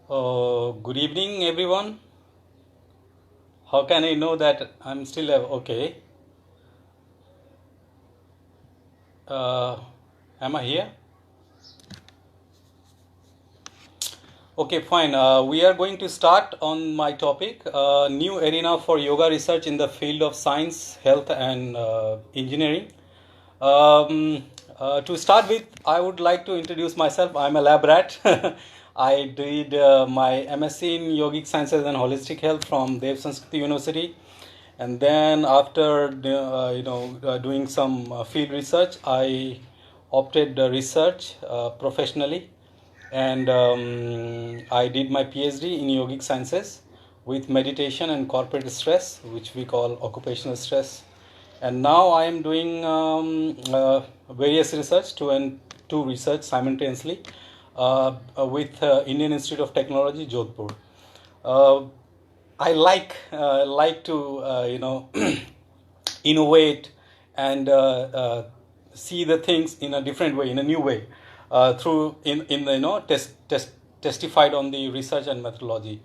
Good evening, everyone. How can I know that I'm still okay? Uh, am I here? Okay, fine. We are going to start on my topic, new arena for yoga research in the field of science, health, and engineering. Um, to start with, I would like to introduce myself. I'm a lab rat. I did my MSc in Yogic Sciences and Holistic Health from Dev Sanskriti University, and then after doing some field research, I opted research professionally, and I did my PhD in Yogic Sciences with meditation and corporate stress, which we call occupational stress. And now I am doing various research, two research simultaneously with Indian Institute of Technology, Jodhpur. Uh, I like to innovate and see the things in a different way, in a new way, through in the testified on the research and methodology.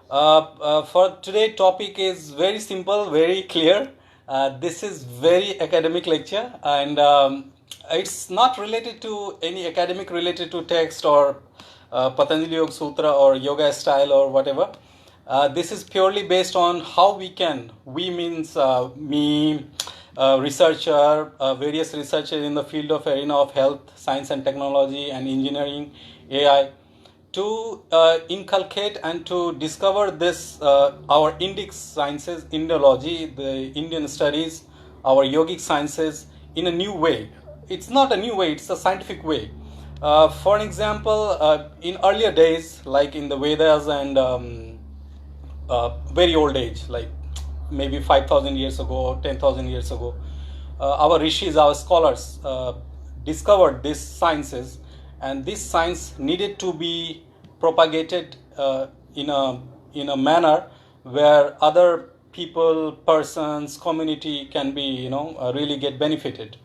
For today, topic is very simple, very clear. This is very academic lecture, and it's not related to any academic related to text or Patanjali Yoga Sutra or yoga style or whatever. This is purely based on how we means me, researcher, various researchers in the field of arena of health, science and technology and engineering, AI, to inculcate and to discover this our Indic sciences, Indology, the Indian studies, our yogic sciences in a new way. It's not a new way, it's a scientific way. For an example, in earlier days, like in the Vedas and very old age, like maybe 5,000 years ago or 10,000 years ago, our rishis, our scholars discovered these sciences, and this science needed to be propagated in a manner where other people, persons, community can be really get benefited.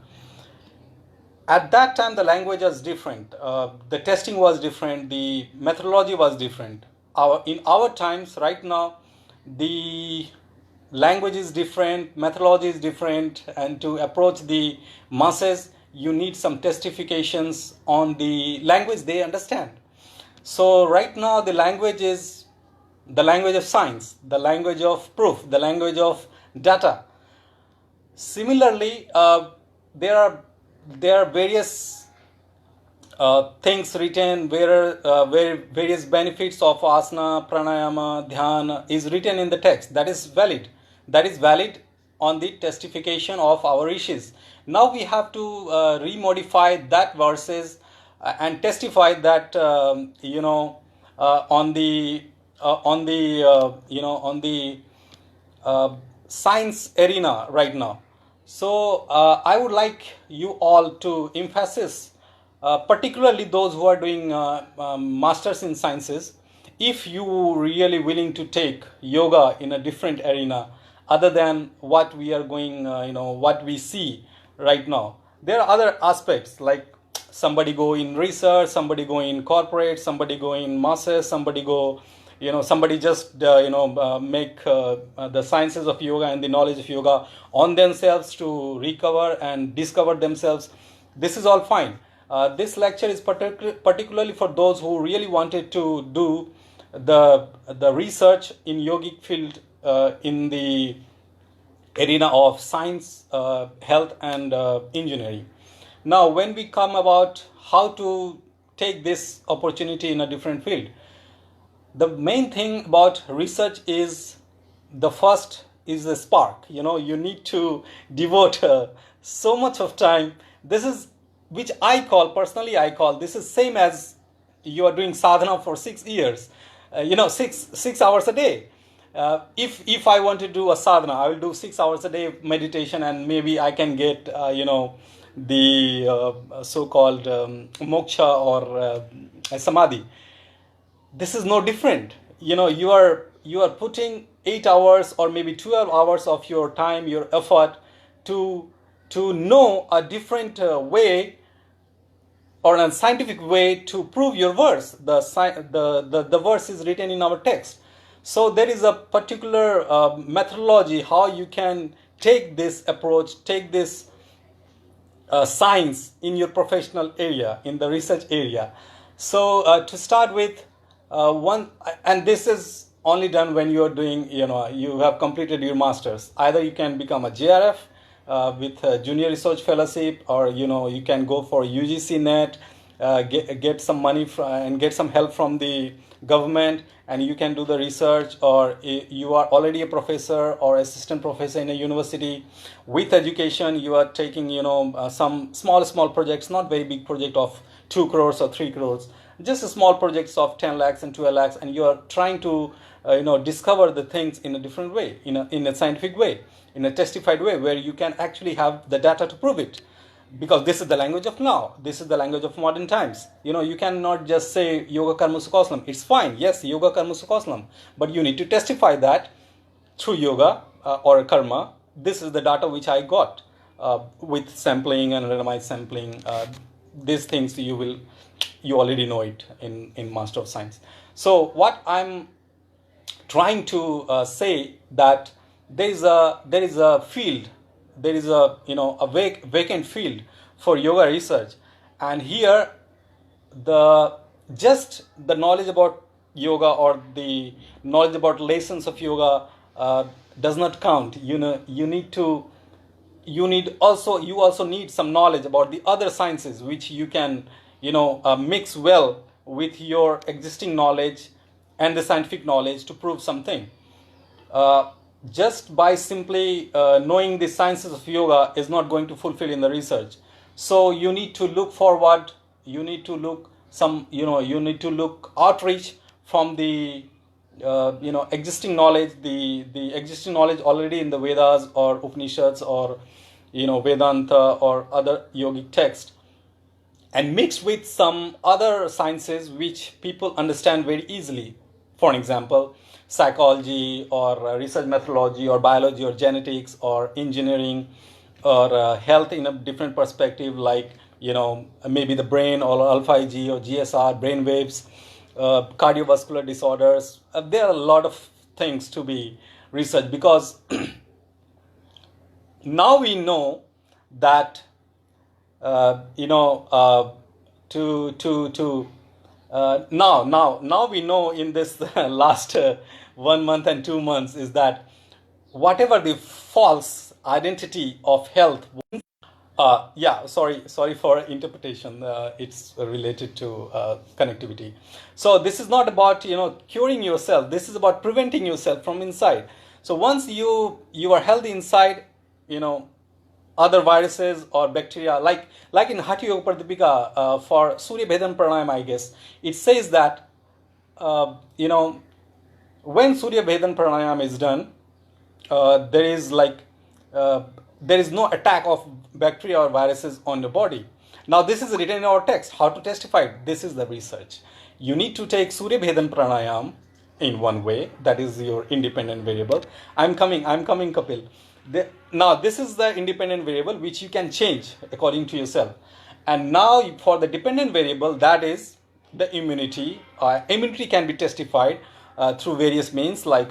At that time the language was different, the testing was different, the methodology was different. In our times right now, the language is different, methodology is different, and to approach the masses you need some testifications on the language they understand. So right now the language is the language of science, the language of proof, the language of data. Similarly, there are various things written where various benefits of asana, pranayama, dhyana is written in the text. That is valid. That is valid on the testification of our rishis. Now we have to remodify that verses and testify that on the science arena right now. So I would like you all to emphasize, particularly those who are doing masters in sciences, if you really willing to take yoga in a different arena other than what we are going, what we see right now. There are other aspects, like somebody go in research, somebody go in corporate, somebody go in masters, somebody go, somebody just make the sciences of yoga and the knowledge of yoga on themselves to recover and discover themselves. This is all fine. This lecture is particularly for those who really wanted to do the research in yogic field in the arena of science, health and engineering. Now when we come about how to take this opportunity in a different field, the main thing about research is the first is the spark. You need to devote so much of time. This is which I call this is same as you are doing sadhana for 6 years, 6 hours a day. If I want to do a sadhana, I will do 6 hours a day meditation, and maybe I can get the so-called moksha or samadhi. This is no different. You are putting 8 hours or maybe 12 hours of your time, your effort to know a different way or a scientific way to prove your verse. The verse is written in our text. So there is a particular methodology how you can take this approach, take this science in your professional area, in the research area. So to start with, one, and this is only done when you are doing, you have completed your masters. Either you can become a JRF with a junior research fellowship, or you can go for UGC net, get some money and get some help from the government, and you can do the research. Or you are already a professor or assistant professor in a university. With education, you are taking some small projects, not very big project of 2 crores or 3 crores, just a small projects of 10 lakhs and 12 lakhs, and you are trying to discover the things in a different way, in a scientific way, in a testified way, where you can actually have the data to prove it. Because this is the language of now, this is the language of modern times. You cannot just say yoga karma sukha. It's fine, yes, yoga karma sukha, but you need to testify that through yoga or karma, this is the data which I got with sampling and randomized sampling. These things you already know it in Master of Science. So what I'm trying to say, that there is a field, there is a vacant field for yoga research, and here just the knowledge about yoga or the knowledge about lessons of yoga does not count. You also need some knowledge about the other sciences, which you can mix well with your existing knowledge and the scientific knowledge to prove something. Just by simply knowing the sciences of yoga is not going to fulfill in the research. So you need to look forward, you need to look outreach from the existing knowledge, the existing knowledge already in the Vedas or Upanishads or Vedanta or other yogic texts, and mixed with some other sciences which people understand very easily. For example, psychology or research methodology or biology or genetics or engineering or health in a different perspective, like maybe the brain or alpha Ig or GSR, brain waves, cardiovascular disorders. There are a lot of things to be researched, because now we know that now we know in this last 1 month and 2 months is that whatever the false identity of health, sorry for interpretation, it's related to connectivity. So this is not about curing yourself, this is about preventing yourself from inside. So once you are healthy inside, other viruses or bacteria, like in Hatha Yoga Pradipika for Surya Bhedan Pranayam, I guess it says that when Surya Bhedan Pranayam is done, there is no attack of bacteria or viruses on the body. Now this is written in our text. How to testify? This is the research. You need to take Surya Bhedan Pranayam in one way, that is your independent variable. I'm coming, Kapil. Now this is the independent variable which you can change according to yourself. And now for the dependent variable, that is the immunity. Immunity can be testified through various means like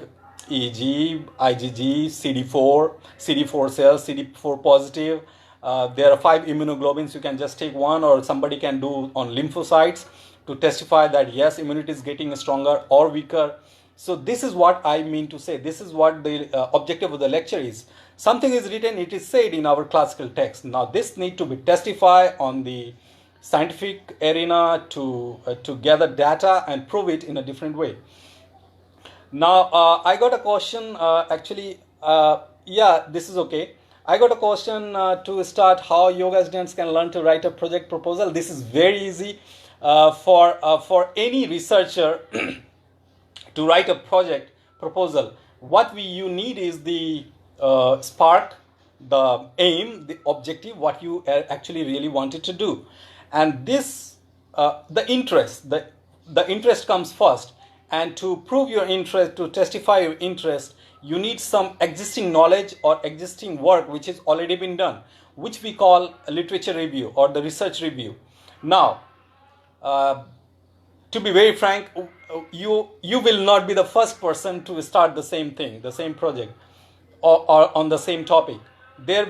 EEG, IgG, CD4 cells, CD4 positive. There are 5 immunoglobulins. You can just take one, or somebody can do on lymphocytes to testify that yes, immunity is getting stronger or weaker. So this is what I mean to say. This is what the objective of the lecture is. Something is written, it is said in our classical text. Now this need to be testified on the scientific arena to gather data and prove it in a different way. Now I got a question, this is okay. I got a question to start, how yoga students can learn to write a project proposal. This is very easy for any researcher to write a project proposal. What you need is the spark, the aim, the objective, what you actually really wanted to do. And this, the interest comes first. And to prove your interest, to testify your interest, you need some existing knowledge or existing work which has already been done, which we call a literature review or the research review. Now, uh, to be very frank, you will not be the first person to start the same thing, the same project, or on the same topic. There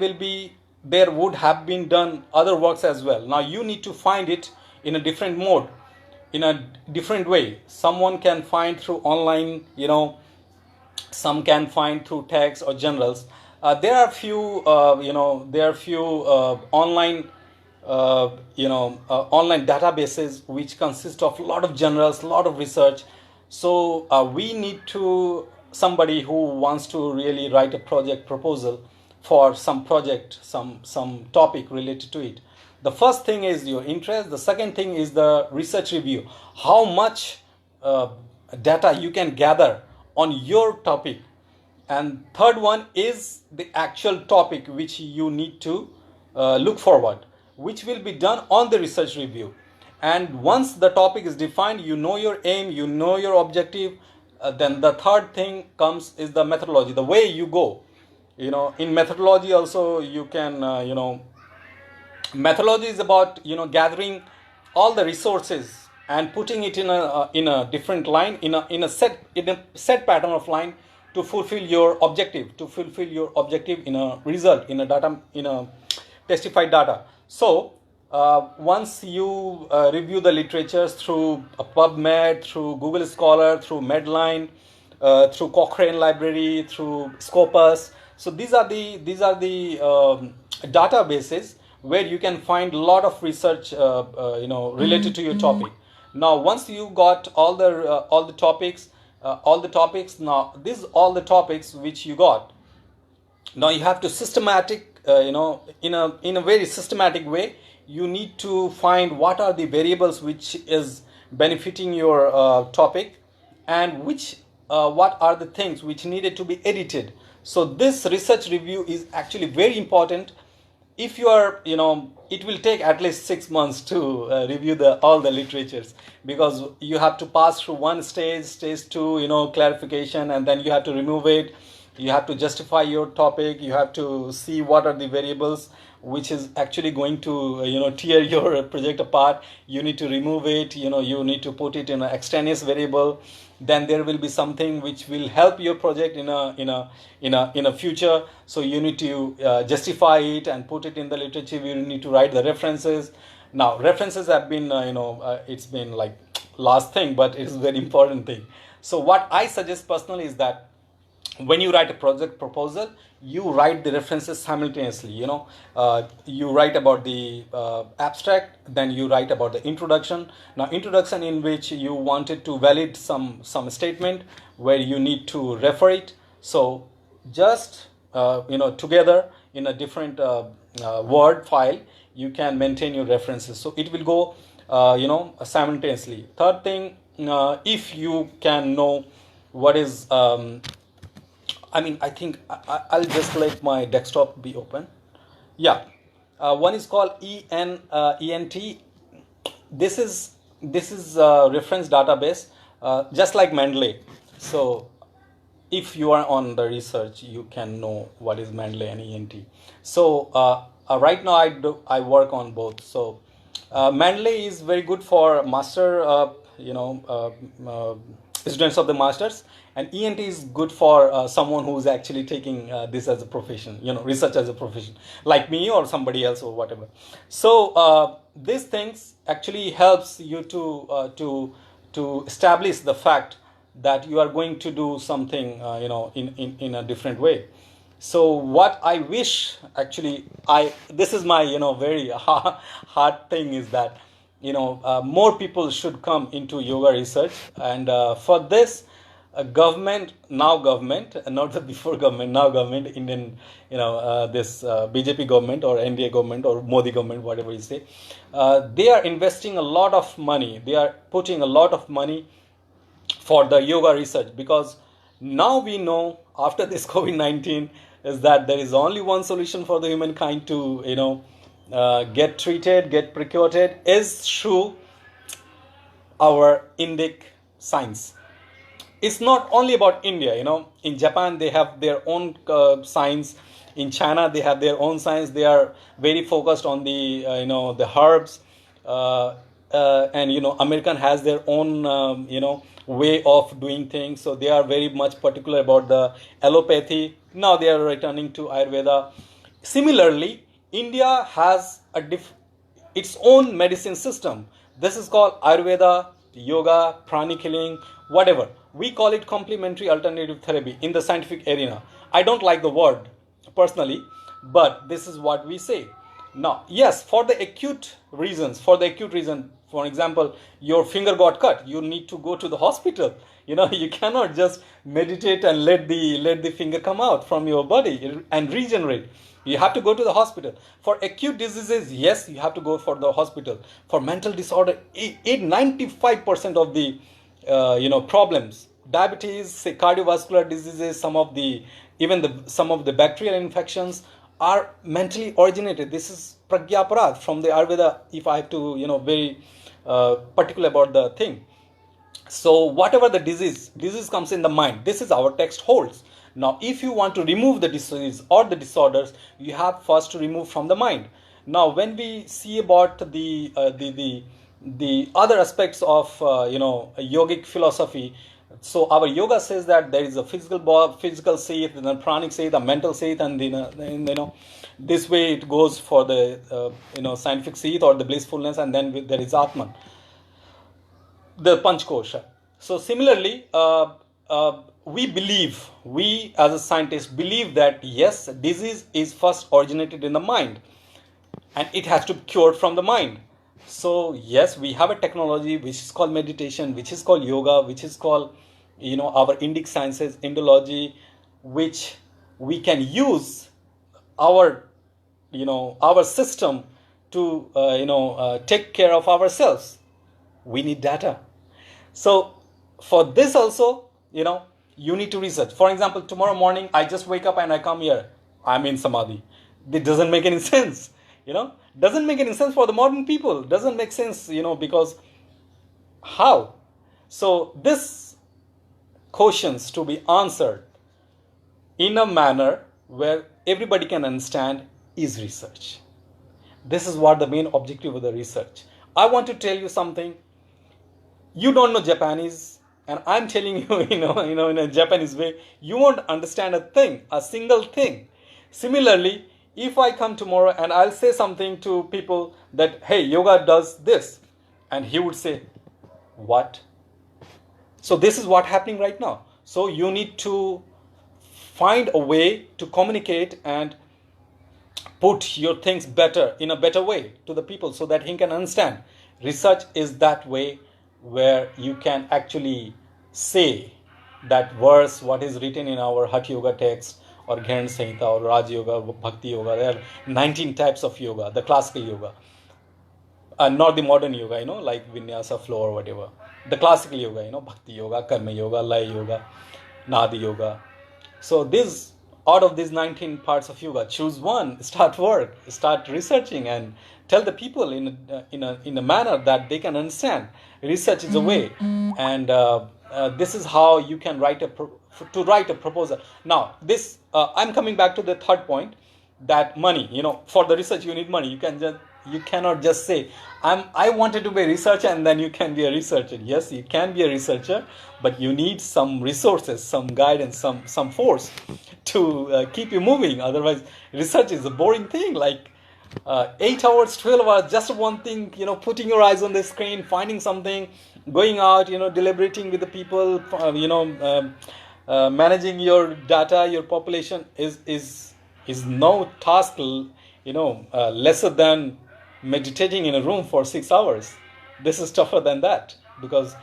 would have been done other works as well. Now you need to find it in a different mode, in a different way. Someone can find through online, some can find through text or journals. There are few, online, online databases which consist of a lot of journals, a lot of research. So we need to somebody who wants to really write a project proposal for some project, some topic related to it. The first thing is your interest. The second thing is the research review. How much data you can gather on your topic. And third one is the actual topic which you need to look forward, which will be done on the research review. And once the topic is defined, you know your aim, you know your objective, then the third thing comes is the methodology, the way you go. In methodology also you can, methodology is about gathering all the resources and putting it in a different line, in a set pattern of line, to fulfill your objective, in a result, in a data, in a testified data. So once you review the literatures through PubMed, through Google Scholar, through Medline, through Cochrane Library, through Scopus, so these are the databases where you can find a lot of research related to your topic. Now once you got all the topics, now these all the topics which you got, now you have to systematic, in a very systematic way, you need to find what are the variables which is benefiting your topic, and what are the things which needed to be edited. So this research review is actually very important. If you are, it will take at least 6 months to review all the literatures, because you have to pass through one stage 2, clarification, and then you have to remove it. You have to justify your topic. You have to see what are the variables which is actually going to tear your project apart. You need to remove it. You need to put it in an extraneous variable. Then there will be something which will help your project in a future. So you need to justify it and put it in the literature. You need to write the references. Now references have been it's been like last thing, but it's a very important thing. So what I suggest personally is that when you write a project proposal, you write the references simultaneously. You write about the abstract, then you write about the introduction. Now introduction, in which you wanted to validate some statement where you need to refer it. So just together in a different word file, you can maintain your references, so it will go simultaneously. Third thing, if you can know what is I think I'll just let my desktop be open. Yeah, one is called ENT. This is a reference database, just like Mendeley. So if you are on the research, you can know what is Mendeley and ENT. So right now I work on both. So Mendeley is very good for master, students of the masters, and ENT is good for someone who is actually taking this as a profession, research as a profession, like me or somebody else or whatever. So these things actually helps you to establish the fact that you are going to do something, in a different way. So what I wish, actually, this is my very hard thing, is that more people should come into yoga research, and for this government, not the before government, now government, Indian, this BJP government or NDA government or Modi government, whatever you say, they are investing a lot of money. They are putting a lot of money for the yoga research, because now we know, after this COVID-19, is that there is only one solution for the humankind to get treated, get precurated, is through our Indic science. It's not only about India. In Japan they have their own science. In China they have their own science. They are very focused on the the herbs. and American has their own way of doing things, so they are very much particular about the allopathy. Now they are returning to Ayurveda. Similarly, India has its own medicine system. This is called Ayurveda, yoga, pranic healing, whatever. We call it complementary alternative therapy in the scientific arena. I don't like the word personally, but this is what we say. Now, yes, for the acute reasons, for example, your finger got cut, you need to go to the hospital. You cannot just meditate and let the finger come out from your body and regenerate. You have to go to the hospital. For acute diseases, yes, you have to go for the hospital. For mental disorder, 95% of the problems, diabetes, say cardiovascular diseases, some of the bacterial infections are mentally originated. This is pragya parad from the Ayurveda, if I have to very particular about the thing. So whatever the disease comes in the mind. This is our text holds. Now, if you want to remove the disease or the disorders, you have first to remove from the mind. Now, when we see about the other aspects of yogic philosophy, so our yoga says that there is a physical seat, and a pranic seat, a mental seat, and this way it goes for the scientific seat or the blissfulness, and then there is Atman, the Panchkosha. So similarly, we as a scientist believe that yes, disease is first originated in the mind, and it has to be cured from the mind. So yes, we have a technology which is called meditation, which is called yoga, which is called our Indic sciences, Indology, which we can use our system to take care of ourselves. We need data. So for this also, you need to research. For example, tomorrow morning I just wake up and I come here, I'm in samadhi. It doesn't make any sense. Doesn't make any sense for the modern people. Doesn't make sense, because how? So this questions to be answered in a manner where everybody can understand is research. This is what the main objective of the research. I want to tell you something. You don't know Japanese, and I'm telling you, in a Japanese way, you won't understand a single thing. Similarly, if I come tomorrow and I'll say something to people that, hey, yoga does this, and he would say, what? So this is what's happening right now. So you need to find a way to communicate and put your things in a better way to the people so that he can understand. Research is that way where you can actually say that verse, what is written in our Hatha Yoga text, or Gyan Samhita, or Raj Yoga, Bhakti Yoga. There are 19 types of yoga, the classical yoga. Not the modern yoga, like Vinyasa, flow or whatever. The classical yoga, Bhakti Yoga, Karma Yoga, Laya Yoga, Nadi Yoga. So out of these 19 parts of yoga, choose one, start researching, and tell the people in a manner that they can understand. Research is a way, and this is how you can write a proposal. Now, I'm coming back to the third point, that money. For the research you need money. You cannot just say I wanted to be a researcher and then you can be a researcher. Yes, you can be a researcher, but you need some resources, some guidance, some force to keep you moving. Otherwise, research is a boring thing. Like 8 hours, 12 hours, just one thing. Putting your eyes on the screen, finding something, going out. Deliberating with the people. Managing your data, your population is no task. Lesser than meditating in a room for 6 hours. This is tougher than that, because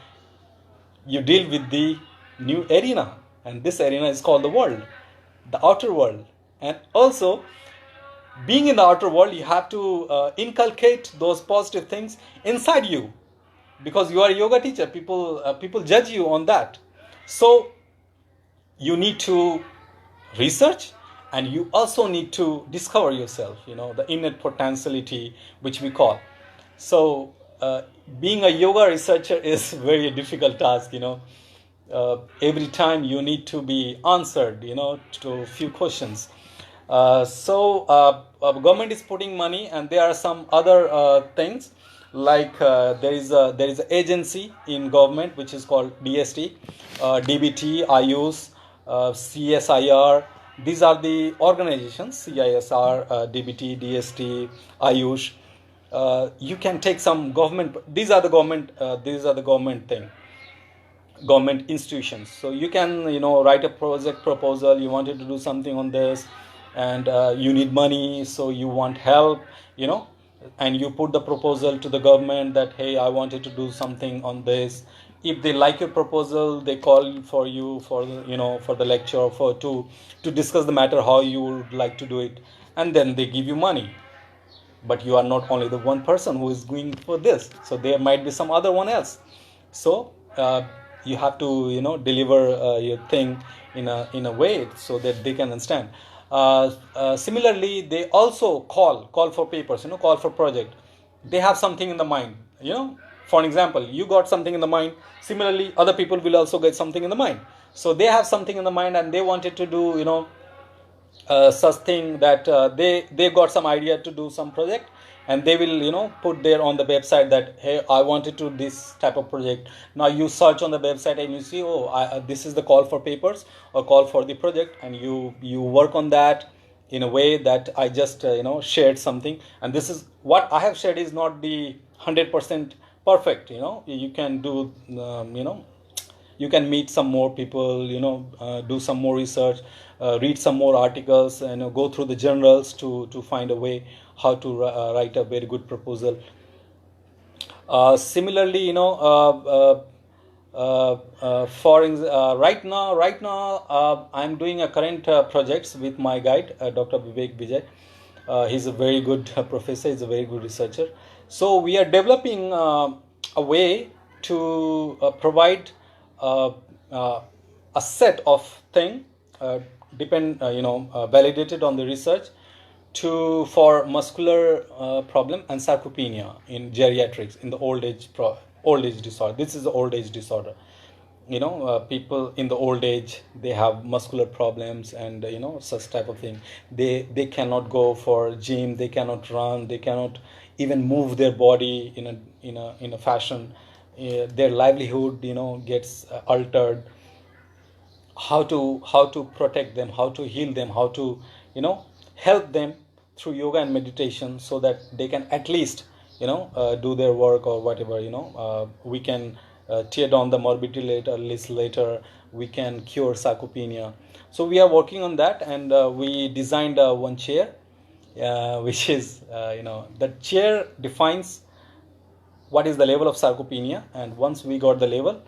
you deal with the new arena, and this arena is called the world, the outer world. And also, being in the outer world, you have to inculcate those positive things inside you, because you are a yoga teacher. People judge you on that. So you need to research, and you also need to discover yourself, the innate potentiality, which we call. So being a yoga researcher is very difficult task. Every time you need to be answered, to a few questions. So government is putting money, and there are some other things. like there is an agency in government which is called DST, DBT, IUS, CSIR. These are the organizations: CISR, DBT, DST, IUS. You can take some government. These are the government. These are the government thing, government institutions. So you can, write a project proposal. You wanted to do something on this, and you need money, so you want help, you know and you put the proposal to the government that, hey, I wanted to do something on this. If they like your proposal, they call for you for the, for the lecture, for to discuss the matter, how you would like to do it, and then they give you money. But you are not only the one person who is going for this, so there might be some other one else. So you have to, deliver your thing in a way so that they can understand. Similarly, they also call for papers, call for project. They have something in the mind, for an example, you got something in the mind. Similarly, other people will also get something in the mind. So they have something in the mind, and they wanted to do, such thing that they got some idea to do some project, and they will, put there on the website that, hey, I wanted to do this type of project. Now you search on the website and you see, oh, this is the call for papers or call for the project, and you work on that in a way that I just shared something. And this is what I have shared is not the 100% perfect. You can do, you can meet some more people, do some more research, read some more articles, and go through the journals to find a way how to write a very good proposal. Similarly, right now I'm doing a current projects with my guide, Dr. Vivek Vijay. He's a very good professor. He's a very good researcher. So we are developing a way to provide a set of thing, validated on the research, for muscular problem and sarcopenia in geriatrics, in the old age disorder. This is the old age disorder. People in the old age, they have muscular problems, and such type of thing. They cannot go for gym, they cannot run, they cannot even move their body in a fashion. Their livelihood gets altered. How to protect them, how to heal them, how to help them through yoga and meditation, so that they can at least do their work or whatever. We can tear down the morbidity later. We can cure sarcopenia. So we are working on that, and we designed one chair, which is the chair defines what is the level of sarcopenia. And once we got the level,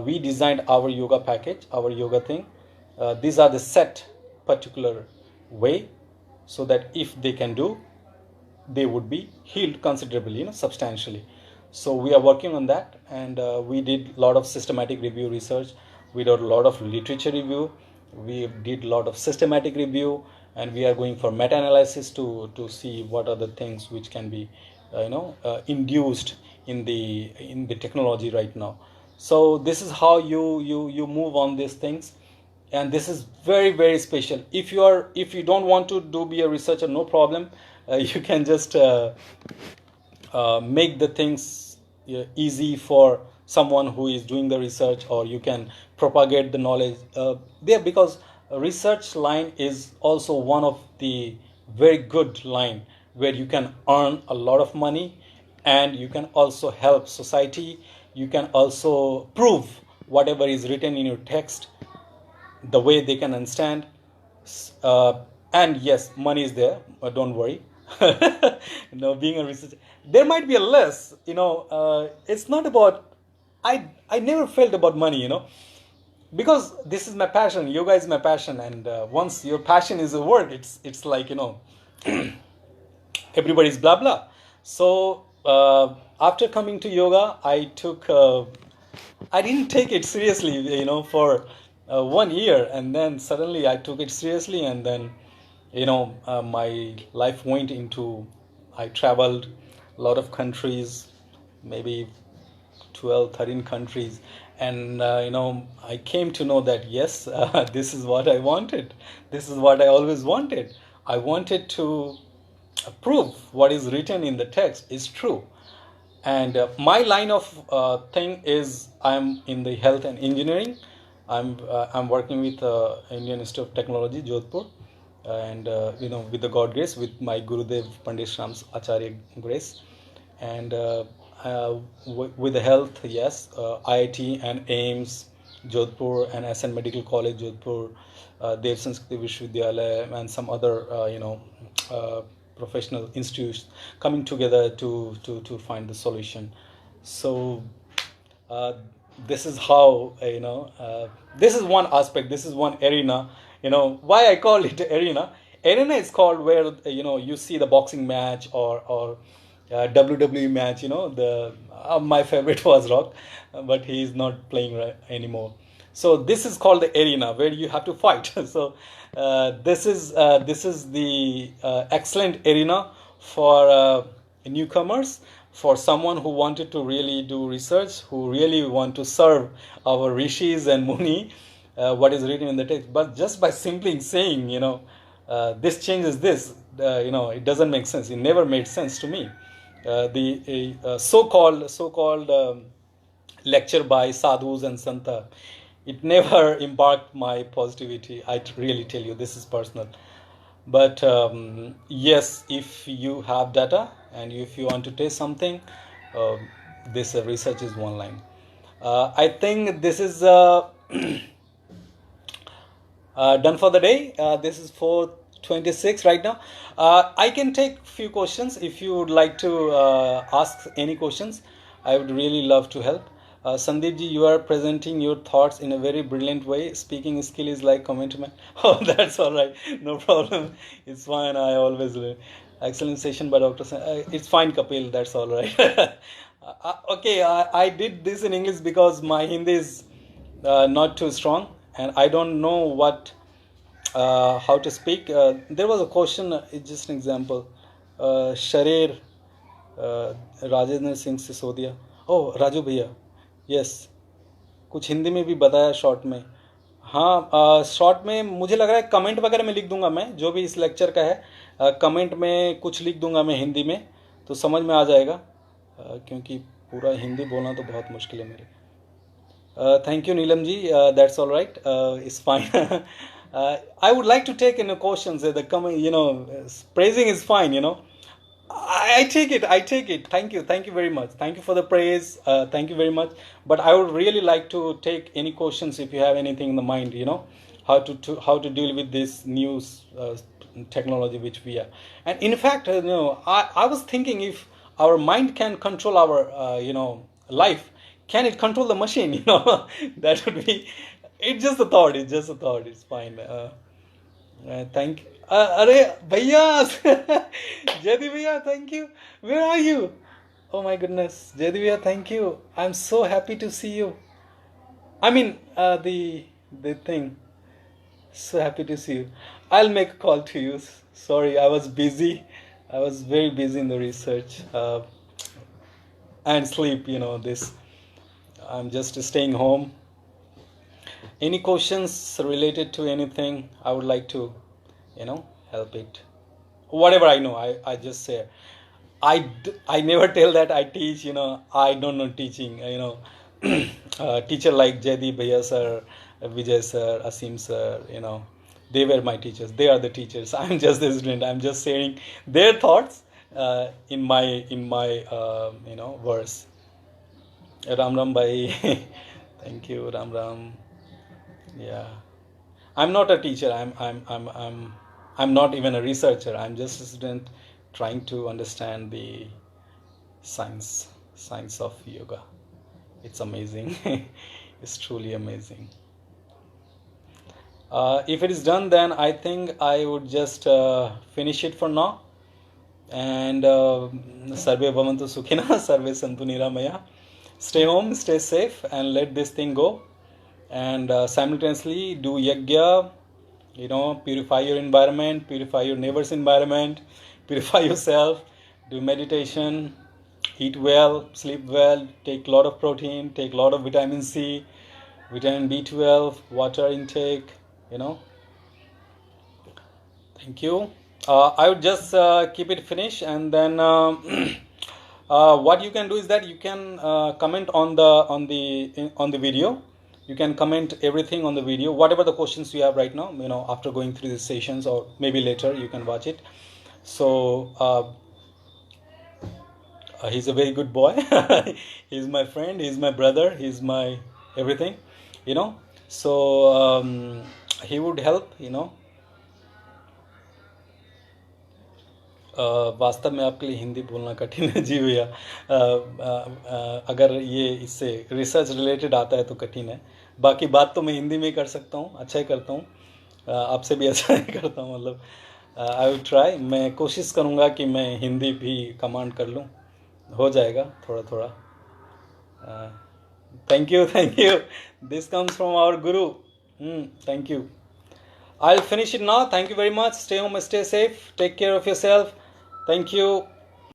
we designed our yoga package, our yoga thing. These are the set particular way, so that if they can do, they would be healed considerably, substantially. So we are working on that, and we did a lot of systematic review research. We did a lot of literature review. We did a lot of systematic review, and we are going for meta-analysis to see what are the things which can be induced in the technology right now. So this is how you move on these things, and this is very, very special. If you don't want to be a researcher, no problem. You can just make the things easy for someone who is doing the research, or you can propagate the knowledge there, because research line is also one of the very good line where you can earn a lot of money, and you can also help society. You can also prove whatever is written in your text the way they can understand. And yes, money is there, but don't worry. Being a researcher, there might be a less, it's not about, I never felt about money, because this is my passion. Yoga is my passion, and once your passion is a word, it's like, everybody's blah blah. So after coming to yoga, I didn't take it seriously, for 1 year, and then suddenly I took it seriously, and then my life went into, I traveled a lot of countries, maybe 12, 13 countries, and I came to know that yes, this is what I wanted. This is what I always wanted. I wanted to prove what is written in the text is true. And my line of thing is I'm in the health and engineering. I'm working with Indian Institute of Technology, Jodhpur, and with the God grace, with my Gurudev Pandit Shams Acharya grace, and with the health, yes, IIT and AIMS Jodhpur and SN Medical College Jodhpur, Dev Sanskriti Vishwavidyalaya, and some other uh, professional institutes coming together to find the solution. So uh, this is how this is one aspect, this is one arena. Why I call it arena. Arena is called where you see the boxing match or WWE match. The my favorite was Rock, but he is not playing anymore. So this is called the arena where you have to fight. So this is the excellent arena for newcomers, for someone who wanted to really do research, who really want to serve our rishis and muni, what is written in the text. But just by simply saying, this changes this, it doesn't make sense. It never made sense to me. The so-called lecture by sadhus and santa, it never embarked my positivity. I really tell you, this is personal. But yes, if you have data and if you want to test something, uh, this research is one line. I think this is done for the day. This is 4:26 right now. I can take few questions if you would like to ask any questions. I would really love to help. Sandeep ji, you are presenting your thoughts in a very brilliant way. Speaking skill is like commentary. Oh, that's all right. No problem. It's fine. I always learn. Excellent session by Dr. It's fine, Kapil. That's all right. Okay, I did this in English because my Hindi is not too strong, and I don't know how to speak. There was a question. It's just an example. Sharir Rajendra Singh Sisodia. Oh, Raju भैया. Yes, कुछ हिंदी में भी बताया short में. हाँ, short में मुझे लग रहा है कमेंट वगैरह में लिख दूंगा मैं, जो भी इस लेक्चर का है कमेंट में कुछ लिख दूंगा मैं हिंदी में, तो समझ में आ जाएगा, क्योंकि पूरा हिंदी बोलना तो बहुत मुश्किल है मेरे. Thank you, Neelam ji. That's all right. It's fine. I would like to take in questions. The praising is fine. I take it. I take it. Thank you. Thank you very much. Thank you for the praise. Thank you very much. But I would really like to take any questions if you have anything in the mind. How to deal with this new technology which we are. And in fact, I was thinking if our mind can control our life, can it control the machine? That would be. It's just a thought. It's just a thought. It's fine. Thank you. अरे भैया जयदीप भैया, thank you. Where are you? Oh my goodness, Jaydeep भैया, thank you. I'm so happy to see you. I mean, the thing. So happy to see you. I'll make a call to you. Sorry, I was busy. I was very busy in the research and sleep. This. I'm just staying home. Any questions related to anything? I would like to. Help it. Whatever I know, I just say. I never tell that I teach, I don't know teaching, teacher like Jaydeep Bhaiya sir, Vijay sir, Asim sir, they were my teachers. They are the teachers. I'm just the student. I'm just sharing their thoughts in my verse. Ram Ram Bhai. Thank you, Ram Ram. Yeah. I'm not a teacher. I'm not even a researcher. I'm just a student trying to understand the science of yoga. It's amazing. It's truly amazing. If it is done, then I think I would just finish it for now. And Sarve Bhavantu Sukhina, Sarve Santu Niramaya. Stay home, stay safe, and let this thing go. And simultaneously do yajna, purify your environment, purify your neighbor's environment, purify yourself, do meditation, eat well, sleep well, take a lot of protein, take a lot of vitamin C, vitamin B12, water intake, Thank you. I would just keep it finished, and then what you can do is that you can comment on the video. You can comment everything on the video, whatever the questions you have right now, after going through these sessions, or maybe later you can watch it. So he's a very good boy. He's my friend, he's my brother, he's my everything, so he would help. वास्तव में आपके लिए हिंदी बोलना कठिन है जी भैया। अगर ये इससे रिसर्च रिलेटेड आता है तो कठिन है, बाकी बात तो मैं हिंदी में ही कर सकता हूँ, अच्छा ही करता हूँ, आपसे भी अच्छा ही करता हूँ। मतलब आई विल ट्राई, मैं कोशिश करूँगा कि मैं हिंदी भी कमांड कर लूँ, हो जाएगा थोड़ा थोड़ा। Thank you, thank you, this comes from our guru. Thank you. I'll finish it now. Thank you very much. Stay home, stay safe, take care of yourself. Thank you.